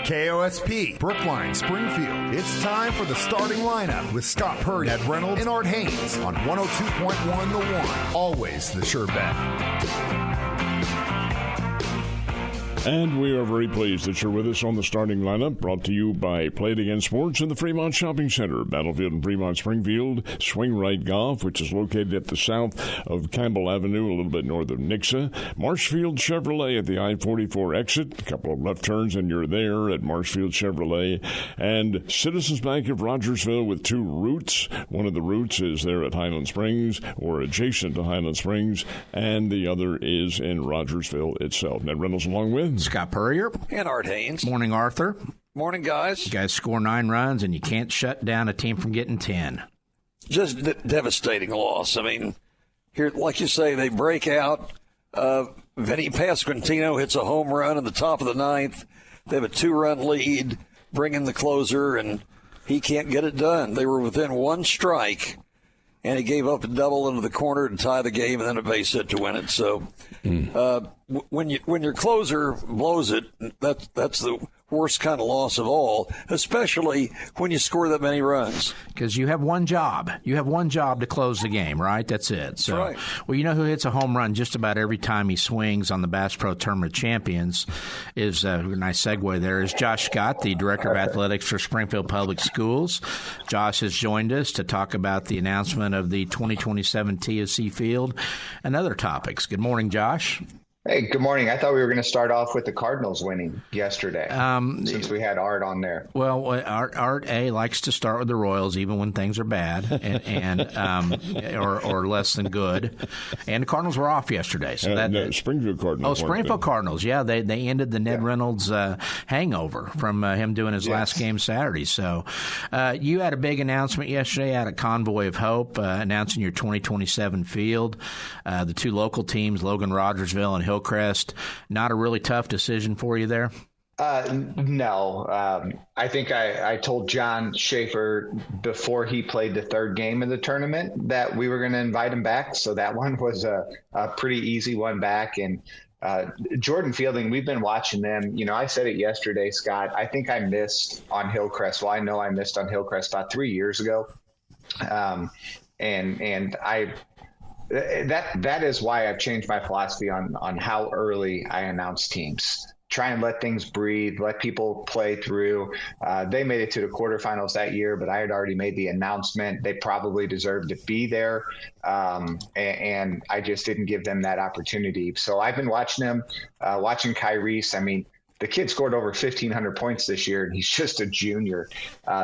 KOSP, Brookline, Springfield. It's time for the starting lineup with Scott Purdy, Ed Reynolds, and Art Haynes on 102.1 The One. Always the sure bet. And we are very pleased that you're with us on the starting lineup, brought to you by Play It Again Sports in the Fremont Shopping Center, Battlefield and Fremont Springfield, Swing Right Golf, which is located at the south of Campbell Avenue, a little bit north of Nixa, Marshfield Chevrolet at the I-44 exit, a couple of left turns and you're there at Marshfield Chevrolet, and Citizens Bank of Rogersville with two routes. One of the routes is there at Highland Springs or adjacent to Highland Springs, and the other is in Rogersville itself. Ned Reynolds along with Scott Purrier. And Art Haynes. Morning, Arthur. Morning, guys. You guys score 9 runs, and you can't shut down a team from getting 10. Just devastating loss. I mean, here, like you say, they break out. Vinny Pasquantino hits a home run in the top of the 9th. They have a 2-run lead, bring in the closer, and he can't get it done. They were within one strike, and he gave up a double into the corner to tie the game and then a base hit to win it. So when your closer blows it, that's the worst kind of loss of all, especially when you score that many runs. Because you have one job. You have one job to close the game, right? That's it. So, right. Well, you know who hits a home run just about every time he swings on the Bass Pro Tournament Champions is, a nice segue there, is Josh Scott, the Director of Athletics for Springfield Public Schools. Josh has joined us to talk about the announcement of the 2027 TSC field and other topics. Good morning, Josh. Hey, good morning. I thought we were going to start off with the Cardinals winning yesterday, since we had Art on there. Well, Art A likes to start with the Royals even when things are bad or less than good. And the Cardinals were off yesterday. So Springfield Cardinals. Oh, Springfield Cardinals. Yeah, they ended the Ned Reynolds hangover from him doing his last game Saturday. So you had a big announcement yesterday out at Convoy of Hope announcing your 2027 field. The two local teams, Logan Rogersville and Hillcrest. Not a really tough decision for you there? No. I think I told John Schaefer before he played the third game of the tournament that we were going to invite him back. So that one was a pretty easy one back. And Jordan Fielding, we've been watching them. You know, I said it yesterday, Scott. I think I missed on Hillcrest. Well, I know I missed on Hillcrest about 3 years ago. That is why I've changed my philosophy on how early I announce teams. Try and let things breathe, let people play through. They made it to the quarterfinals that year, but I had already made the announcement. They probably deserved to be there, and I just didn't give them that opportunity. So I've been watching them, watching Kyrese. I mean, the kid scored over 1,500 points this year, and he's just a junior.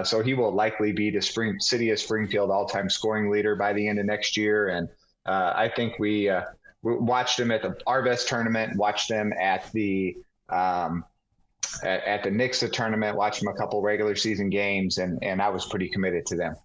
So he will likely be the City of Springfield all-time scoring leader by the end of next year. And I think we watched them at the Arvest tournament, watched them at the Nixa tournament, watched them a couple regular season games, and I was pretty committed to them.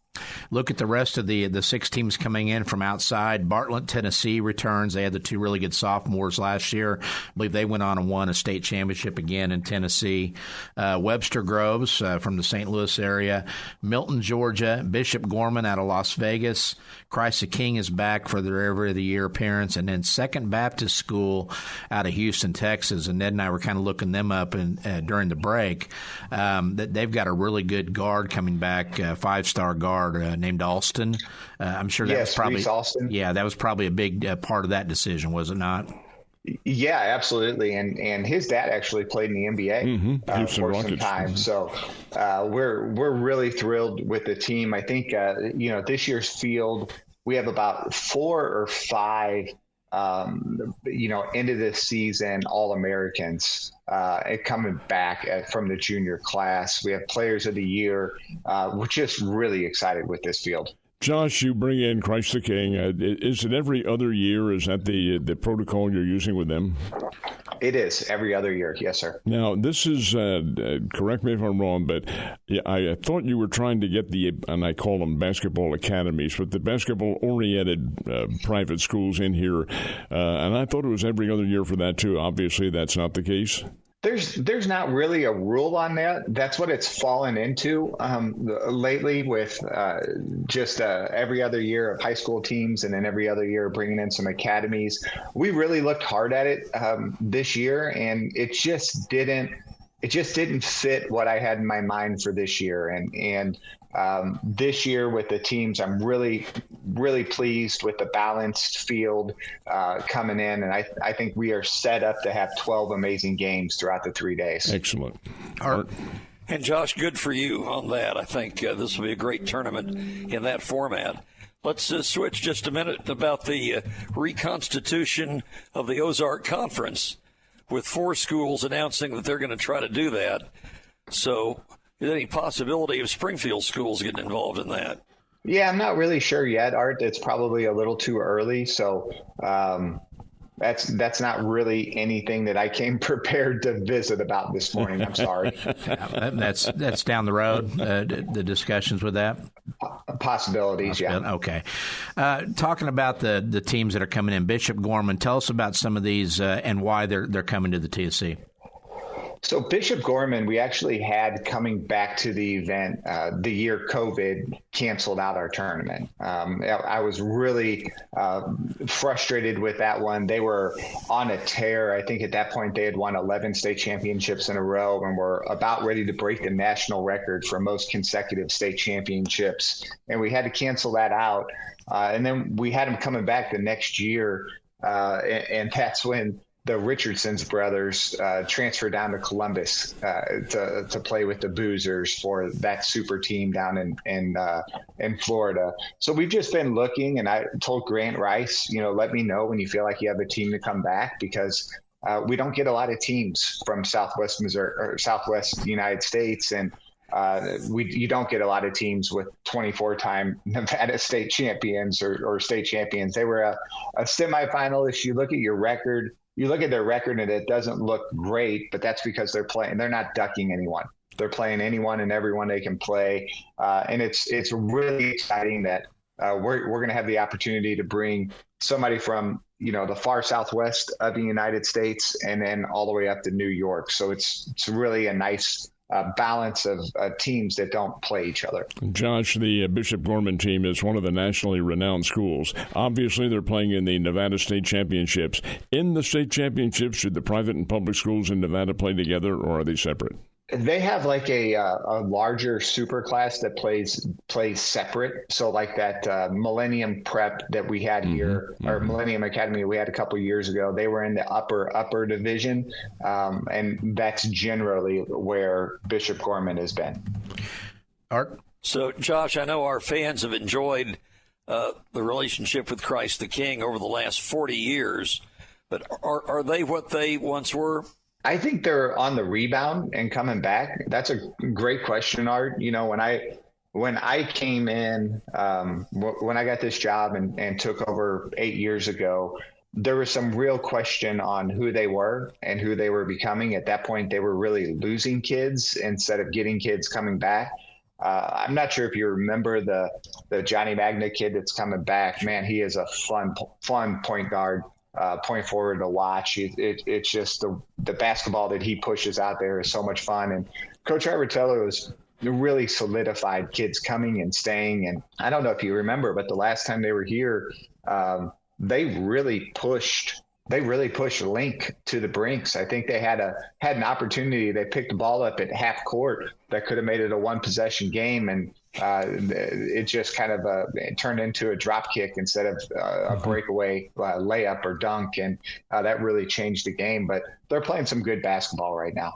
Look at the rest of the 6 teams coming in from outside. Bartlett, Tennessee returns. They had the 2 really good sophomores last year. I believe they went on and won a state championship again in Tennessee. Webster Groves from the St. Louis area. Milton, Georgia. Bishop Gorman out of Las Vegas. Christ the King is back for their every other year appearance. And then Second Baptist School out of Houston, Texas. And Ned and I were kind of looking them up during the break. They've got a really good guard coming back, 5-star guard. Named Alston. I'm sure that was probably Alston. Yeah, that was probably a big part of that decision, was it not? Yeah, absolutely. And his dad actually played in the NBA for some time. So we're really thrilled with the team. I think this year's field, we have about 4 or 5 end of this season All-Americans coming back from the junior class. We have players of the year. We're just really excited with this field. Josh, you bring in Christ the King. Is it every other year? Is that the protocol you're using with them? It is every other year. Yes, sir. Now, this is, correct me if I'm wrong, but I thought you were trying to get and I call them basketball academies, but the basketball-oriented private schools in here, and I thought it was every other year for that, too. Obviously, that's not the case. There's not really a rule on that. That's what it's fallen into lately with just every other year of high school teams and then every other year bringing in some academies. We really looked hard at it this year, and it just didn't it just didn't fit what I had in my mind for this year. And this year with the teams, I'm really, really pleased with the balanced field coming in. And I think we are set up to have 12 amazing games throughout the 3 days. Excellent. Art. And Josh, good for you on that. I think this will be a great tournament in that format. Let's switch just a minute about the reconstitution of the Ozark Conference, with 4 schools announcing that they're going to try to do that. So is there any possibility of Springfield schools getting involved in that? Yeah, I'm not really sure yet, Art. It's probably a little too early. So that's not really anything that I came prepared to visit about this morning. I'm sorry. That's down the road, the discussions with that? Possibilities, yeah. Okay. Talking about the teams that are coming in, Bishop Gorman, tell us about some of these and why they're coming to the TSC. So Bishop Gorman, we actually had coming back to the event the year COVID canceled out our tournament. I was really frustrated with that one. They were on a tear. I think at that point they had won 11 state championships in a row and were about ready to break the national record for most consecutive state championships. And we had to cancel that out. And then we had them coming back the next year. And that's when the Richardson's brothers transferred down to Columbus to play with the Boozers for that super team down in Florida. So we've just been looking, and I told Grant Rice, let me know when you feel like you have a team to come back, because we don't get a lot of teams from Southwest Missouri or Southwest United States, and you don't get a lot of teams with 24-time Nevada state champions or state champions. They were a semifinalist. You look at your record. You look at their record and it doesn't look great, but that's because they're not ducking anyone. They're playing anyone and everyone they can play. And it's really exciting that we're going to have the opportunity to bring somebody from, the far Southwest of the United States and then all the way up to New York. So it's really a nice balance of teams that don't play each other. Josh, the Bishop Gorman team is one of the nationally renowned schools. Obviously, they're playing in the Nevada State Championships. In the state championships, should the private and public schools in Nevada play together, or are they separate? They have like a larger super class that plays separate. So like that Millennium Prep that we had here, or Millennium Academy we had a couple of years ago, they were in the upper division, and that's generally where Bishop Gorman has been. Art? So, Josh, I know our fans have enjoyed the relationship with Christ the King over the last 40 years, but are they what they once were? I think they're on the rebound and coming back. That's a great question, Art. When I came in, when I got this job and took over 8 years ago, there was some real question on who they were and who they were becoming. At that point, they were really losing kids instead of getting kids coming back. I'm not sure if you remember the Johnny Magna kid that's coming back. Man, he is a fun point guard. Point forward to watch. It's just the basketball that he pushes out there is so much fun. And Coach Arvatello has really solidified kids coming and staying. And I don't know if you remember, but the last time they were here, they really pushed Link to the brinks. I think they had an opportunity. They picked the ball up at half court that could have made it a one possession game, and it just kind of it turned into a drop kick instead of a breakaway layup or dunk, and that really changed the game. But they're playing some good basketball right now.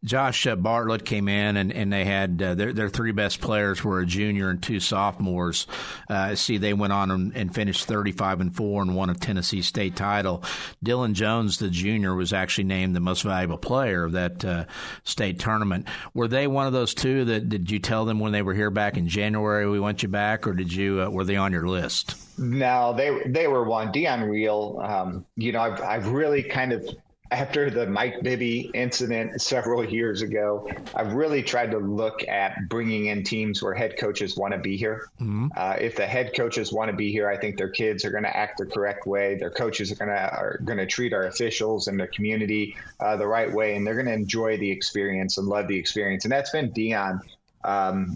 Josh Bartlett came in, and they had their 3 best players were a junior and 2 sophomores. They went on and finished 35-4 and won a Tennessee State title. Dylan Jones, the junior, was actually named the most valuable player of that state tournament. Were they one of those 2 that did you tell them when they were here back in January we want you back, or did you were they on your list? No, they were one. Dion Reel, I've really kind of, after the Mike Bibby incident several years ago, I've really tried to look at bringing in teams where head coaches want to be here. Mm-hmm. If the head coaches want to be here, I think their kids are going to act the correct way. Their coaches are going to treat our officials and the community the right way, and they're going to enjoy the experience and love the experience. And that's been Dion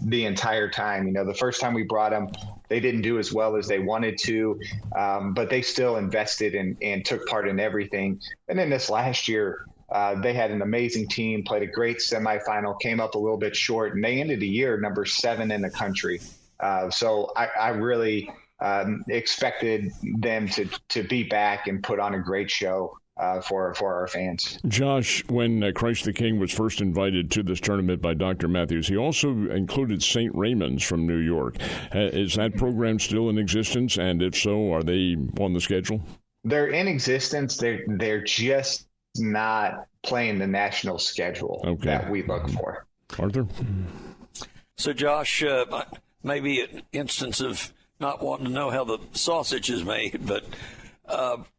the entire time. The first time we brought them, they didn't do as well as they wanted to, but they still invested and took part in everything. And then this last year, They had an amazing team, played a great semifinal, came up a little bit short, and they ended the year number 7 in the country. So I really expected them to be back and put on a great show for our fans. Josh, when Christ the King was first invited to this tournament by Dr. Matthews, he also included St. Raymond's from New York. Is that program still in existence? And if so, are they on the schedule? They're in existence. They're just not playing the national schedule that we look for. Arthur? So, Josh, maybe an instance of not wanting to know how the sausage is made, but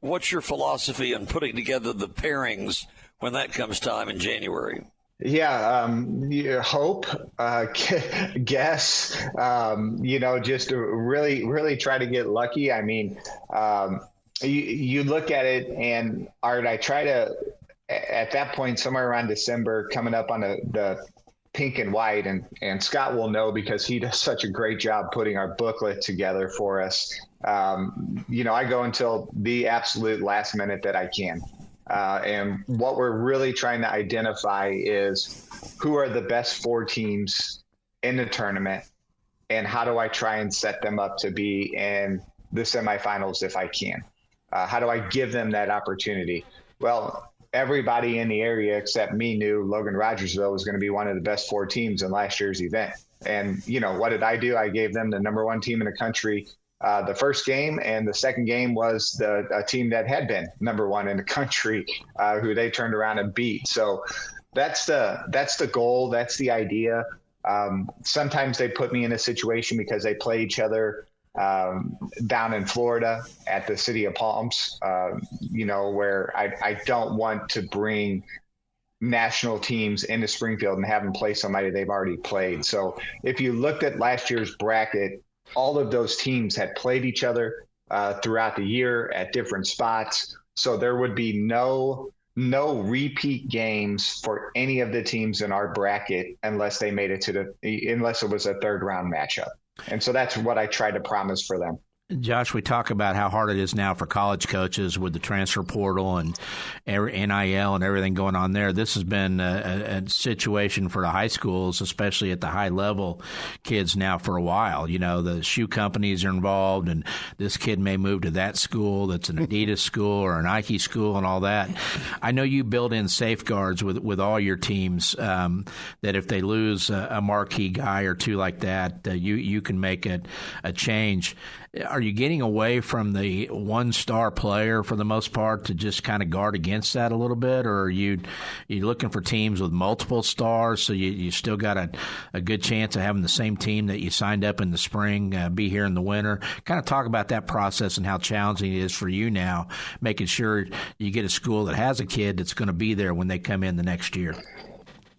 what's your philosophy on putting together the pairings when that comes time in January? Yeah, hope, guess, just to really try to get lucky. I mean, you look at it, and Art, I try to, at that point, somewhere around December, coming up on the pink and white, and Scott will know because he does such a great job putting our booklet together for us. I go until the absolute last minute that I can. And what we're really trying to identify is who are the best 4 teams in the tournament, and how do I try and set them up to be in the semifinals if I can? How do I give them that opportunity? Well, everybody in the area except me knew Logan Rogersville was going to be one of the best 4 teams in last year's event. And, what did I do? I gave them the number 1 team in the country the first game, and the second game was a team that had been number 1 in the country, who they turned around and beat. So that's the goal. That's the idea. Sometimes they put me in a situation because they play each other down in Florida at the City of Palms, where I don't want to bring national teams into Springfield and have them play somebody they've already played. So if you looked at last year's bracket, all of those teams had played each other throughout the year at different spots. So there would be no repeat games for any of the teams in our bracket unless they made it unless it was a 3rd round matchup. And so that's what I try to promise for them. Josh, we talk about how hard it is now for college coaches with the transfer portal and NIL and everything going on there. This has been a situation for the high schools, especially at the high level kids now for a while. The shoe companies are involved, and this kid may move to that school that's an Adidas school or a Nike school and all that. I know you build in safeguards with all your teams that if they lose a marquee guy or 2 like that, you can make a change. Are you getting away from the 1-star player for the most part to just kind of guard against that a little bit, or are you looking for teams with multiple stars so you still got a good chance of having the same team that you signed up in the spring be here in the winter? Kind of talk about that process and how challenging it is for you now, making sure you get a school that has a kid that's going to be there when they come in the next year.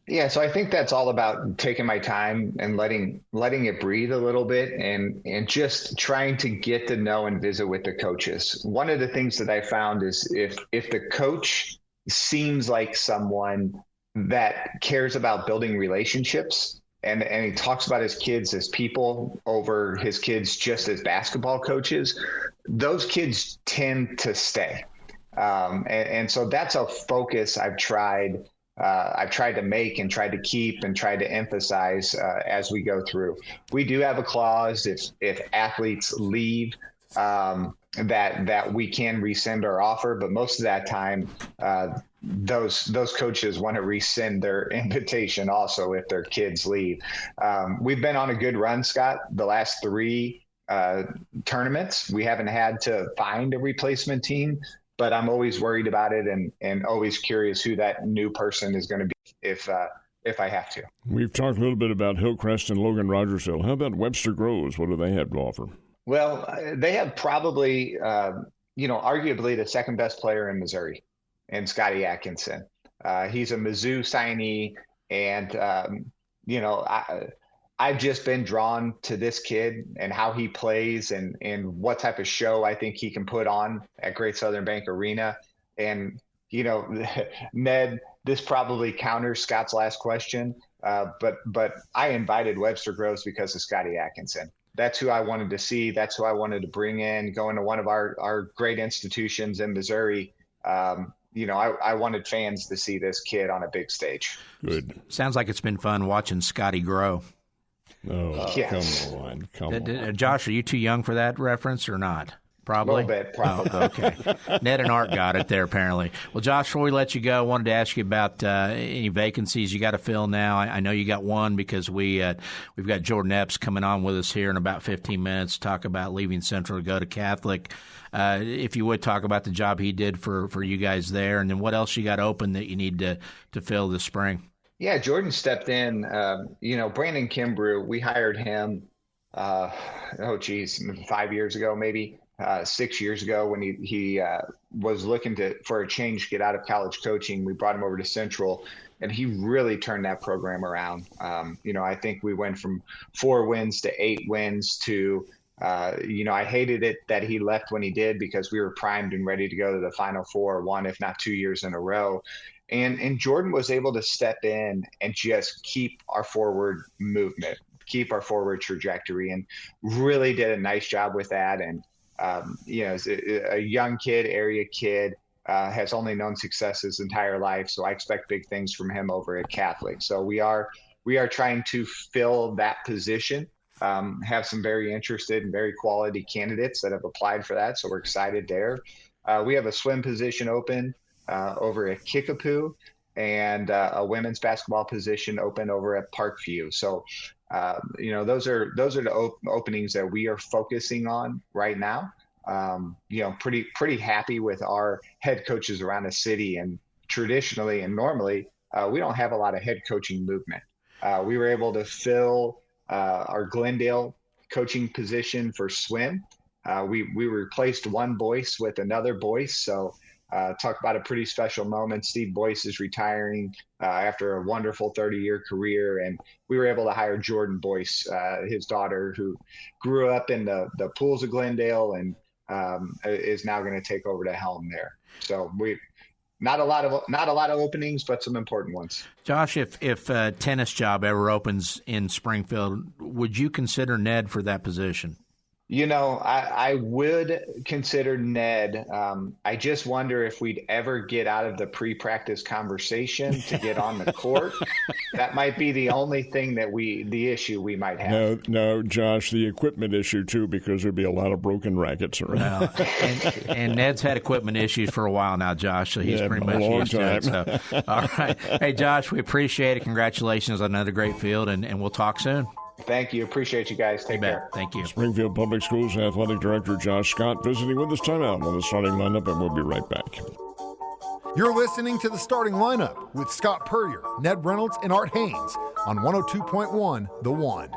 Yeah, so I think that's all about taking my time and letting it breathe a little bit and just trying to get to know and visit with the coaches. One of the things that I found is if the coach seems like someone that cares about building relationships and he talks about his kids as people over his kids just as basketball coaches, those kids tend to stay. And so that's a focus I've tried to make and tried to keep and tried to emphasize as we go through. We do have a clause if athletes leave that we can rescind our offer, but most of that time those coaches want to rescind their invitation also if their kids leave. We've been on a good run, Scott. The last 3 tournaments, we haven't had to find a replacement team. But I'm always worried about it and always curious who that new person is going to be if I have to. We've talked a little bit about Hillcrest and Logan Rogersville. How about Webster Groves? What do they have to offer? Well, they have probably, arguably the second best player in Missouri, and Scotty Atkinson. He's a Mizzou signee, and, I've just been drawn to this kid and how he plays and what type of show I think he can put on at Great Southern Bank Arena. And, Ned, this probably counters Scott's last question, but I invited Webster Groves because of Scotty Atkinson. That's who I wanted to see. That's who I wanted to bring in, going to one of our great institutions in Missouri. I wanted fans to see this kid on a big stage. Good. Sounds like it's been fun watching Scotty grow. Oh, yes. Come on. Josh, are you too young for that reference or not? Probably. A little bit, probably. Oh, okay. Ned and Art got it there, apparently. Well, Josh, before we let you go, I wanted to ask you about any vacancies you got to fill now. I know you got one because we've got Jordan Epps coming on with us here in about 15 minutes to talk about leaving Central to go to Catholic. If you would talk about the job he did for you guys there, and then what else you got open that you need to fill this spring? Yeah, Jordan stepped in. Brandon Kimbrew, we hired him, 5 years ago, maybe 6 years ago when he was looking for a change, get out of college coaching. We brought him over to Central, and he really turned that program around. I think we went from 4 wins to 8 wins to I hated it that he left when he did because we were primed and ready to go to the Final Four 1, if not 2 years in a row. And Jordan was able to step in and just keep our forward movement, keep our forward trajectory, and really did a nice job with that. And, as a young kid, area kid, has only known success his entire life. So I expect big things from him over at Catholic. So we are trying to fill that position. Have some very interested and very quality candidates that have applied for that. So we're excited there. We have a swim position open over at Kickapoo and a women's basketball position open over at Parkview. So, those are the openings that we are focusing on right now. Pretty happy with our head coaches around the city. And traditionally and normally, we don't have a lot of head coaching movement. We were able to fill our Glendale coaching position for swim. We replaced one Boyce with another Boyce. So talk about a pretty special moment. Steve Boyce is retiring after a wonderful 30-year career. And we were able to hire Jordan Boyce, his daughter, who grew up in the pools of Glendale and is now going to take over the helm there. So not a lot of openings, but some important ones. Josh, if a tennis job ever opens in Springfield, would you consider Ned for that position? I would consider Ned. I just wonder if we'd ever get out of the pre-practice conversation to get on the court. That might be the only thing the issue we might have. No, Josh, the equipment issue too, because there'd be a lot of broken rackets around. And Ned's had equipment issues for a while now, Josh, so he's pretty much used to it. So, all right. Hey, Josh, we appreciate it. Congratulations on another great field, and we'll talk soon. Thank you. Appreciate you guys. Take care. Thank you. Springfield Public Schools Athletic Director Josh Scott visiting with us timeout on the starting lineup, and we'll be right back. You're listening to the starting lineup with Scott Purrier, Ned Reynolds, and Art Haynes on 102.1 The One.